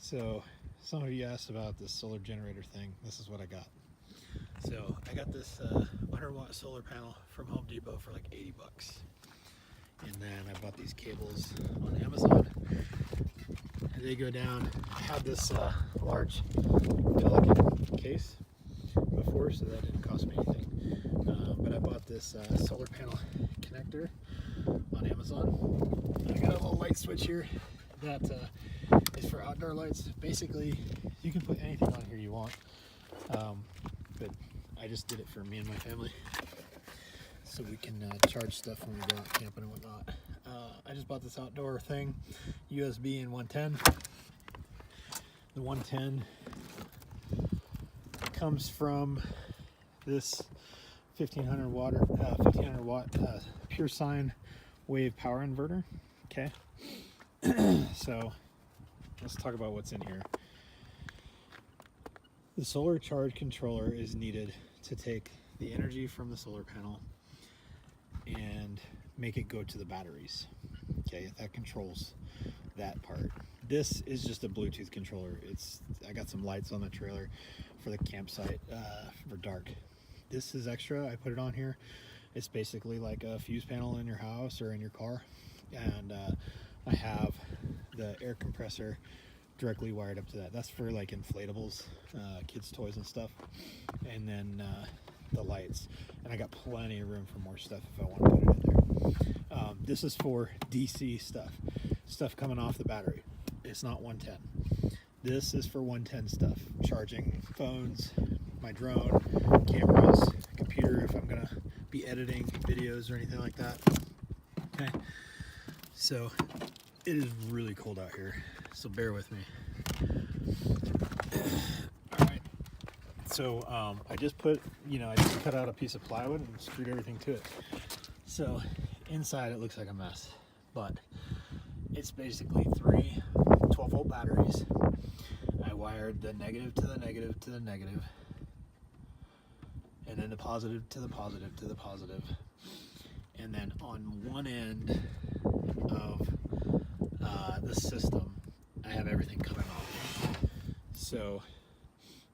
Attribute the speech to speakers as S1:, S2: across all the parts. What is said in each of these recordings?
S1: So some of you asked about this solar generator thing. This is what I got. So I got this 100-watt solar panel from Home Depot for like 80 bucks. And then I bought these cables on Amazon. And they go down. I had this large Pelican case before, so that didn't cost me anything. But I bought this solar panel connector on Amazon. I got a little light switch here that is for outdoor lights. Basically, you can put anything on here you want, but I just did it for me and my family, so we can charge stuff when we go out camping and whatnot. I just bought this outdoor thing, USB and 110. The 110 comes from this 1500 watt pure sine wave power inverter. Okay, so let's talk about what's in here. The solar charge controller is needed to take the energy from the solar panel and make it go to the batteries. Okay, that controls that part. This is just a Bluetooth controller. I got some lights on the trailer for the campsite for dark. This is extra. I put it on here. It's basically like a fuse panel in your house or in your car, and I have the air compressor directly wired up to that. That's for like inflatables, kids' toys and stuff. And then the lights. And I got plenty of room for more stuff if I want to put it in there. This is for DC stuff coming off the battery. It's not 110. This is for 110 stuff, charging phones, my drone, cameras, computer if I'm gonna be editing videos or anything like that. Okay, so it is really cold out here, so bear with me. All right, so I just cut out a piece of plywood and screwed everything to it. So inside it looks like a mess, but it's basically three 12-volt batteries. I wired the negative to the negative to the negative, and then the positive to the positive to the positive. And then on one end of the system, I have everything coming off. So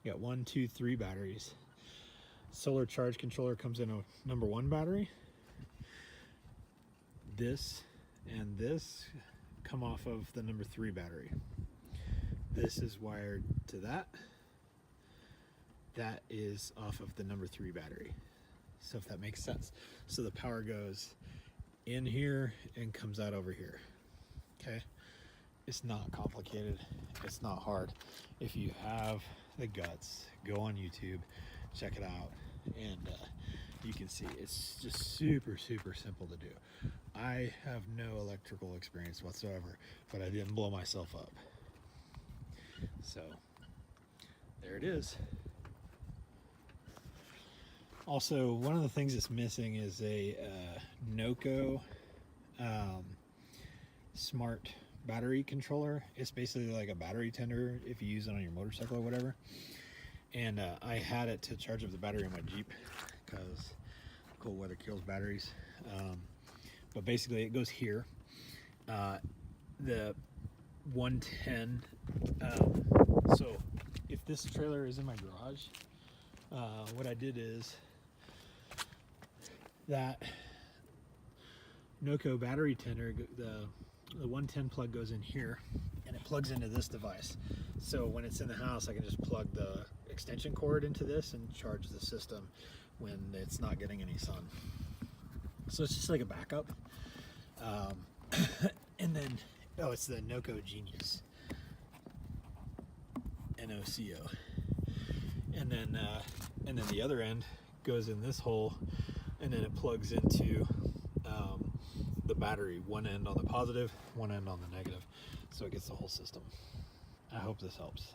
S1: you got 1, 2, 3 batteries. Solar charge controller comes in a number 1 battery. This and this come off of the number 3 battery. This is wired to that. That is off of the number 3 battery. So if that makes sense. So the power goes in here and comes out over here. Okay, it's not complicated, it's not hard. If you have the guts, go on YouTube, check it out, and you can see it's just super simple to do. I have no electrical experience whatsoever, but I didn't blow myself up. So there it is. Also, one of the things that's missing is a Noco smart battery controller. It's basically like a battery tender if you use it on your motorcycle or whatever. And I had it to charge up the battery in my Jeep because cold weather kills batteries. But basically it goes here. The 110, so if this trailer is in my garage, what I did is that Noco battery tender, the 110 plug goes in here and it plugs into this device. So when it's in the house, I can just plug the extension cord into this and charge the system when it's not getting any sun. So it's just like a backup. And then, oh, it's the Noco Genius, N-O-C-O. And then the other end goes in this hole, and then it plugs into the battery, one end on the positive, one end on the negative, so it gets the whole system. I hope this helps.